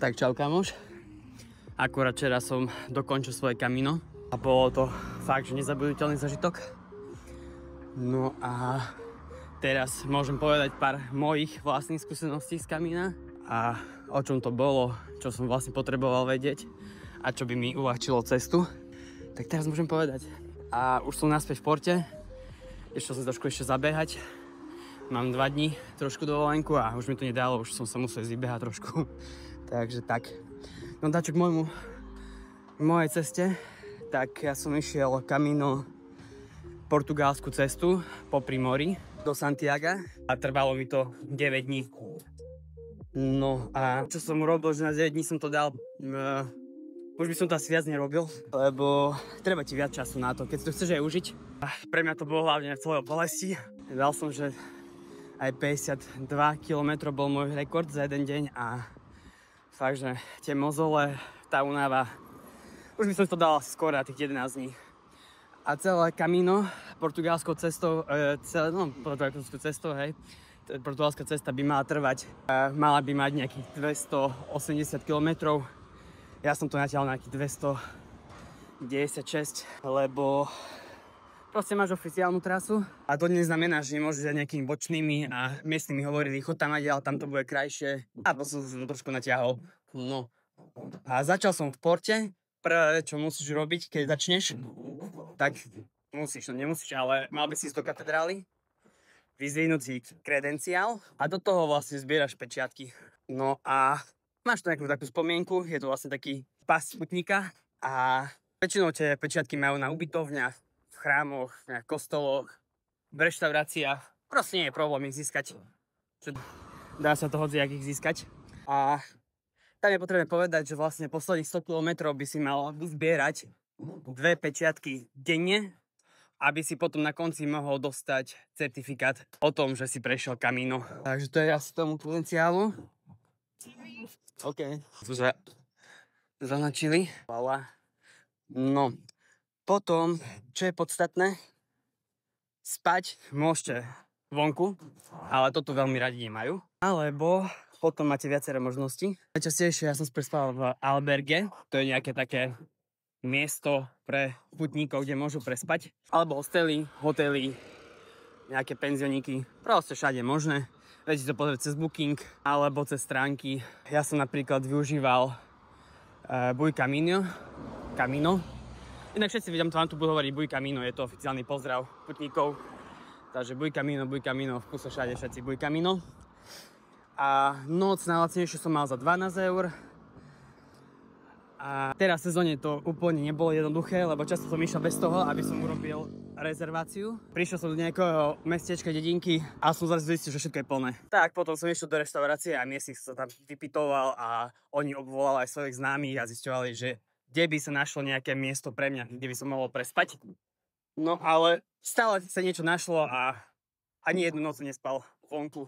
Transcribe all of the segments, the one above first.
Tak čau kamoš. Akurát včera som dokončil svoje Camino a bolo to fakt, že nezabuditeľný zažitok. No a teraz môžem povedať pár mojich vlastných skúseností z Camina a o čom to bolo, čo som vlastne potreboval vedieť a čo by mi uľahčilo cestu. Tak teraz môžem povedať. A už som naspäť v Porte, ešte som trošku zabehať. Mám 2 dní trošku dovolenku a už mi to nedalo, už som sa musel zbehať trošku. Takže tak. No dačo k mojej ceste, tak ja som išiel Camino portugalskú cestu popri mori do Santiaga a trvalo mi to 9 dní. No a čo som urobil, že na 9 dní som to dal, už by som to asi viac nerobil, lebo treba ti viac času na to, keď si to chceš aj užiť. A pre mňa to bolo hlavne celé o bolesti. Dal som, že aj 52 km bol môj rekord za jeden deň a fakt, že tie mozole, tá únava, už by som to dal asi skôr na tých 11 dní. A celé Camino portugalskou cestou, portugalská cesta by mala trvať, mala by mať nejakých 280 km. Ja som to natiaľ na nejakých 296, lebo proste máš oficiálnu trasu a to neznamená, že nemôžeš aj nejakými bočnými a miestnymi hovorili, chod tam ať, ale tam to bude krajšie. A potom som to trošku natiahol. No. A začal som v Porte. Prvé, čo musíš robiť, keď začneš, tak musíš, no nemusíš, ale mal by si ísť do katedrály, vyzvihnúť si kredenciál a do toho vlastne zbieraš pečiatky. No a máš to nejakú takú spomienku, je to vlastne taký pas putníka a väčšinou tie pečiatky majú na ubytovniach, v chrámoch, v kostoloch, v reštauráciách. Proste nie je problém ich získať. Dá sa to hociak ich získať. A tam je potrebné povedať, že vlastne posledných 100 km by si mal zbierať 2 pečiatky denne, aby si potom na konci mohol dostať certifikát o tom, že si prešiel Camino. Takže to je asi tomu kredenciálu. OK. Tu sa zanačili. No. Potom, čo je podstatné, spať môžete vonku, ale toto veľmi radi nemajú. Alebo potom máte viaceré možnosti. Najčastejšie ja som prespával v alberge, to je nejaké také miesto pre putníkov, kde môžu prespať. Alebo hostely, hotely, nejaké penzioníky, proste všade možné. Viete to pozrieť cez Booking alebo cez stránky. Ja som napríklad využíval Buy Camino. Inak všetci vidím, vám tu budú hovoriť Buy Camino, je to oficiálny pozdrav putníkov. Takže Buy Camino, v kuse všade všetci Buy Camino. A noc najlacnejšiu som mal za 12 €. A teraz v sezóne to úplne nebolo jednoduché, lebo často som išiel bez toho, aby som urobil rezerváciu. Prišiel som do nejakého mestečka, dedinky a som zrazu zistil, že všetko je plné. Tak potom som išiel do reštaurácie a miestnych sa tam vypytoval a oni obvolali aj svojich známych a zisťovali, že kde by sa našlo nejaké miesto pre mňa, kde by som mohol prespať. No ale stále sa niečo našlo a ani jednu noc nespal vonku.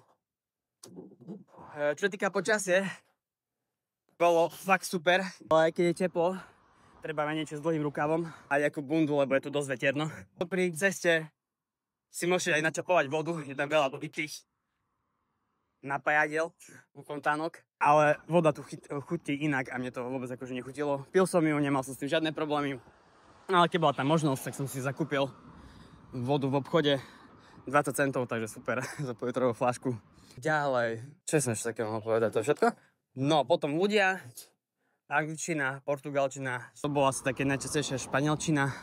Čo týka počasie, bolo fakt super, ale keď je teplo, treba mať niečo s dlhým rukavom a nejakú bundu, lebo je tu dosť veterno. Pri ceste si môžete aj načapovať vodu, je tam veľa dobitých napájadiel, fontánok, ale voda tu chutí inak a mne to vôbec akože nechutilo. Pil som ju, nemal som s tým žiadne problémy, ale keď bola tam možnosť, tak som si zakúpil vodu v obchode 20 centov, takže super, za politrovú fľašku. Ďalej, čo som ešte také mohol povedať, to je všetko? No, potom ľudia, angličtina, portugalčina, to bolo asi také najčastejšia španielčina.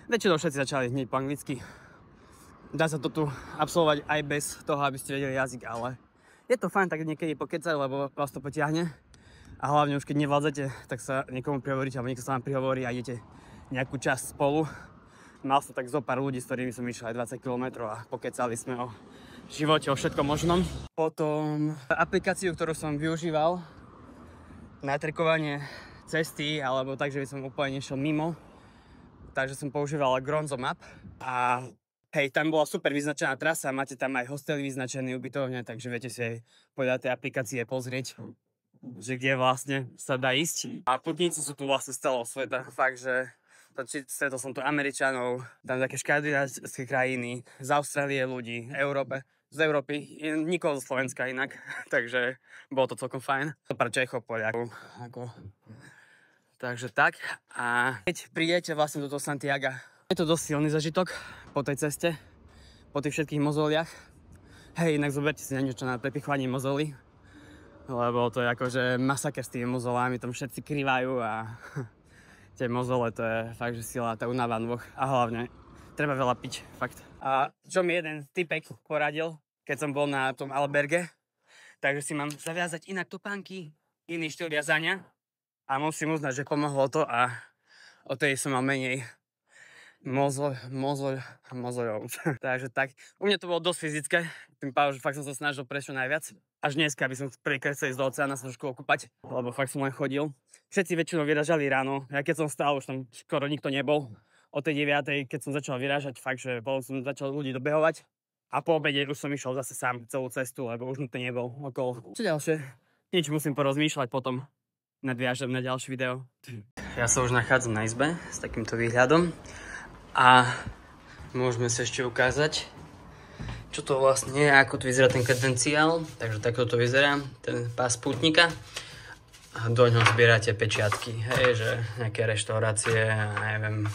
Väčšinou všetci začali hneď po anglicky. Dá sa to tu absolvovať aj bez toho, aby ste vedeli jazyk, ale je to fajn tak niekedy pokecať, lebo vás to potiahne. A hlavne už keď nevládzete, tak sa niekomu prihovoríte, alebo niekto sa vám prihovorí a idete nejakú časť spolu. Mal som tak zo pár ľudí, s ktorými som išiel aj 20 km a pokecali sme o živote, o všetkom možnom. Potom aplikáciu, ktorú som využíval na trackovanie cesty, alebo tak, že by som úplne nešiel mimo. Takže som používal Gronzo Map a hej, tam bola super vyznačená trasa, máte tam aj hostely vyznačené, ubytovne, takže viete si aj podľa tej aplikácie pozrieť, že kde vlastne sa dá ísť. A putníci sú tu vlastne z celého sveta, fakt, že stretol som tu Američanov, tam také škandinávské krajiny, z Austrálie ľudí, Európe. z Európy, nikoho zo Slovenska inak, takže bolo to celkom fajn. Pár Čechov, Poliakov, ako... Takže tak. A keď prídete vlastne do toho Santiaga, je to dosť silný zažitok po tej ceste, po tých všetkých mozoliach. Hej, inak zoberte si na niečo na prepichovanie mozoly, lebo to je akože masaker s tými mozolami, tam všetci krývajú a tie mozole, to je fakt, že sila, tá unáva nôh a hlavne treba veľa piť, fakt. A čo mi jeden typek poradil, keď som bol na tom alberge, takže si mám zaviazať inak topánky, iný štýl viazania a musím uznať, že pomohlo to a odtedy som mal menej mozoľov. Takže tak, u mňa to bolo dosť fyzické, tým pádom, že fakt som sa snažil prejsť čo najviac. Až dneska by som prvýkrát chcel ísť do oceána sa trošku okúpať, lebo fakt som len chodil. Všetci väčšinou vyražali ráno, ja keď som stál, už tam skoro nikto nebol. O tej 9, keď som začal vyrážať, fakt, že potom som začal ľudí dobehovať. A po obede už som išiel zase sám celú cestu, lebo už nikto nebol okolo. Čo ďalšie? Nič, musím porozmýšľať potom. Nadviažem na ďalšie video. Ja sa už nachádzam na izbe s takýmto výhľadom. A môžeme sa ešte ukázať, čo to vlastne je, ako to vyzerá ten kredenciál. Takže takto to vyzerá, ten pás pútnika. A do ňoho zbierate pečiatky, hej, že nejaké reštaurácie, neviem,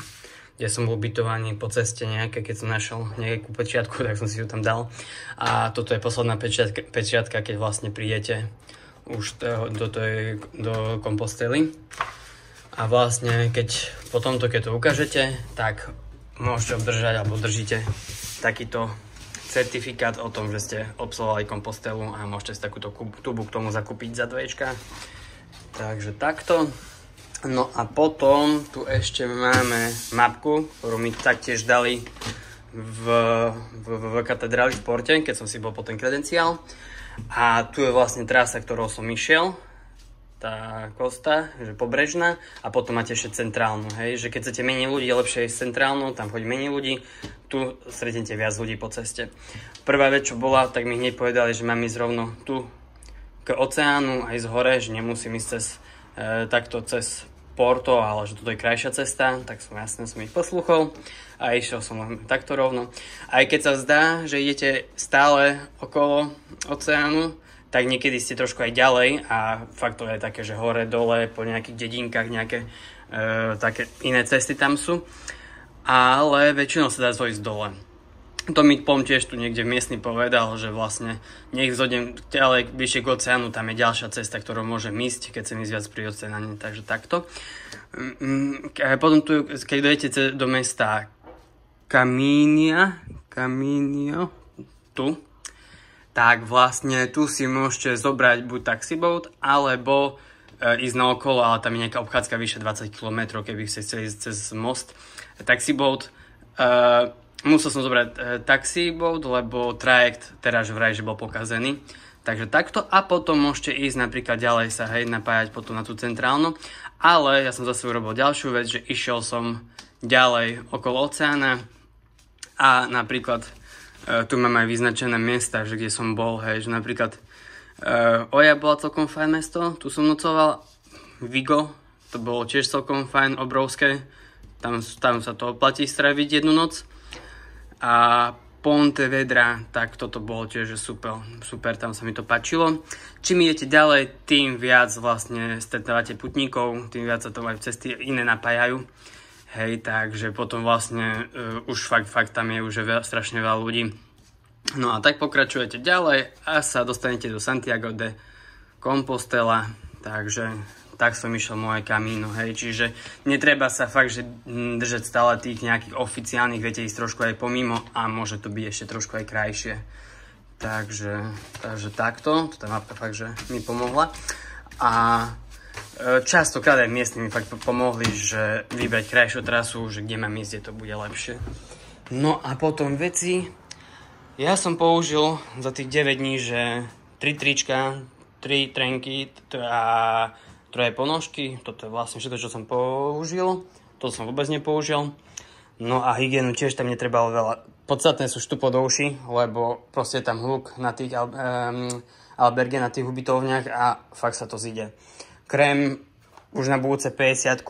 kde som bol ubytovaný po ceste nejaké, keď som našiel nejakú pečiatku, tak som si ju tam dal. A toto je posledná pečiatka, keď vlastne prídete už do Compostely. A vlastne, keď to ukážete, tak môžete obdržať, alebo držíte takýto certifikát o tom, že ste absolvovali Compostelu a môžete si takúto tubu k tomu zakúpiť za 2 €. Takže takto. No a potom tu ešte máme mapku, ktorú mi taktiež dali v katedráli v Porte, keď som si bol po ten kredenciál. A tu je vlastne trasa, ktorou som išiel, tá kosta, že pobrežná, a potom máte ešte centrálnu, hej, že keď chcete menej ľudí, je lepšie ísť centrálnu, tam chodí menej ľudí, tu stretnete viac ľudí po ceste. Prvá vec, čo bola, tak mi hneď povedali, že mám ísť rovno tu k oceánu, aj z hore, že nemusím ísť takto cez Porto, ale že toto je krajšia cesta, tak som ich poslúchol a išiel som len takto rovno. Aj keď sa zdá, že idete stále okolo oceánu, tak niekedy ste trošku aj ďalej a fakt to je také, že hore, dole, po nejakých dedinkách nejaké také iné cesty tam sú, ale väčšinou sa dá zojsť dole. To mi tiež tu niekde miestny povedal, že vlastne nech zodem ďalej bližšie k oceánu, tam je ďalšia cesta, ktorou môžem ísť, keď chcem ísť viac pri oceáne, takže takto. Potom tu, keď dojdete do mesta Caminio, tu, tak vlastne tu si môžete zobrať buď taxiboat, alebo ísť na okolo, ale tam je nejaká obchádzka vyše 20 km, keby ste chceli ísť cez most. Taxiboat, musel som zobrať taxiboat, lebo trajekt teraz vraj, že bol pokazený. Takže takto a potom môžete ísť napríklad ďalej sa napájať potom na tú centrálnu. Ale ja som zase urobil ďalšiu vec, že išiel som ďalej okolo oceána a napríklad tu mám aj vyznačené miesta, že kde som bol, hej, že napríklad Oja bola celkom fajn mesto, tu som nocoval, Vigo, to bolo tiež celkom fajn, obrovské, tam sa to oplatí straviť jednu noc. A Pontevedra, tak toto bolo tiež super, tam sa mi to páčilo. Čím idete ďalej, tým viac vlastne stretávate putníkov, tým viac sa to aj cesty iné napájajú. Hej, takže potom vlastne už fakt tam je už strašne veľa ľudí. No a tak pokračujete ďalej a sa dostanete do Santiago de Compostela, takže tak som išiel moje Camino, hej, čiže netreba sa fakt, že držať stále tých nejakých oficiálnych, viete ísť trošku aj pomimo a môže to byť ešte trošku aj krajšie. Takže takto, tá mapka fakt, že mi pomohla a častokrát aj miestni mi fakt pomohli, že vybrať krajšiu trasu, že kde mám ísť, kde to bude lepšie. No a potom veci, ja som použil za tých 9 dní, že 3 trička, 3 trenky a 3 ponožky, toto je vlastne všetko, čo som použil, to som vôbec nepoužil. No a hygienu tiež tam netrebalo veľa. Podstatné sú štupodouši, lebo proste je tam hluk na tých alberge, na tých ubytovniach a fakt sa to zíde. Krém už na budúce 50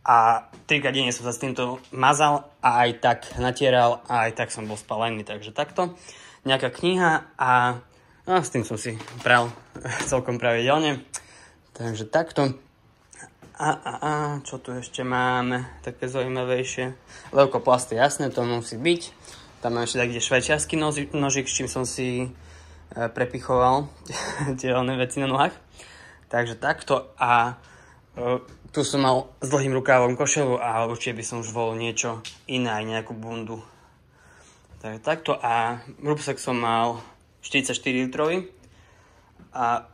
a 3 denne som sa s týmto mazal a aj tak natieral a aj tak som bol spalený, takže takto. nejaká kniha a s tým som si pral celkom pravidelne. Takže takto. Čo tu ešte máme? Také zaujímavejšie. Leukoplasty, jasné, to musí byť. Tam mám ešte taký švajčiarsky nožík, s čím som si prepichoval tie veci na nohách. Takže takto a tu som mal s dlhým rukávom košelu a určite by som už volil niečo iné, aj nejakú bundu. Takže takto a rúbsak som mal 44 litrový a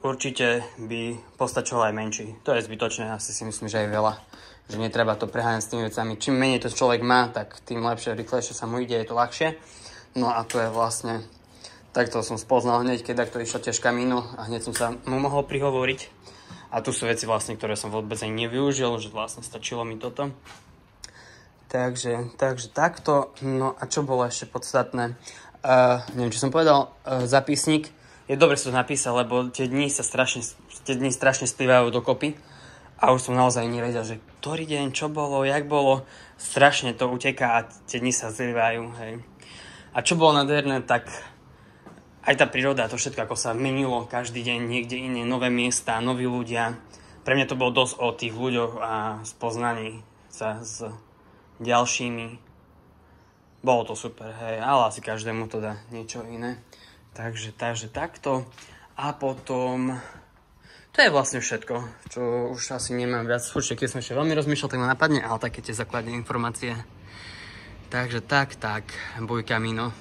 určite by postačoval aj menší. To je zbytočné, asi si myslím, že aj veľa. Že netreba to preháňať s tými vecami. Čím menej to človek má, tak tým lepšie, rýchlejšie sa mu ide, je to ľahšie. No a to je vlastne, takto som spoznal hneď, keď takto išla ťažká mínu a hneď som sa mu mohol prihovoriť. A tu sú veci vlastne, ktoré som vôbec ani nevyužil, že vlastne stačilo mi toto. Takže takto. No a čo bolo ešte podstatné? Neviem, čo som povedal, zápisník. Je dobre si to napísať, lebo tie dni strašne splývajú dokopy. A už som naozaj nevedel, že ktorý deň, čo bolo, jak bolo. Strašne to uteká a tie dni sa zlievajú, hej. A čo bolo nádherné, tak aj tá príroda, to všetko, ako sa menilo každý deň, niekde iné, nové miesta, noví ľudia. Pre mňa to bolo dosť o tých ľuďoch a spoznaní sa s ďalšími. Bolo to super, hej, ale asi každému to dá niečo iné. Takže takto. A potom to je vlastne všetko, čo už asi nemám viac. Určite, keď som ešte veľmi rozmýšľal, tak ma napadne, ale také tie základné informácie. Takže tak, Buj Camino.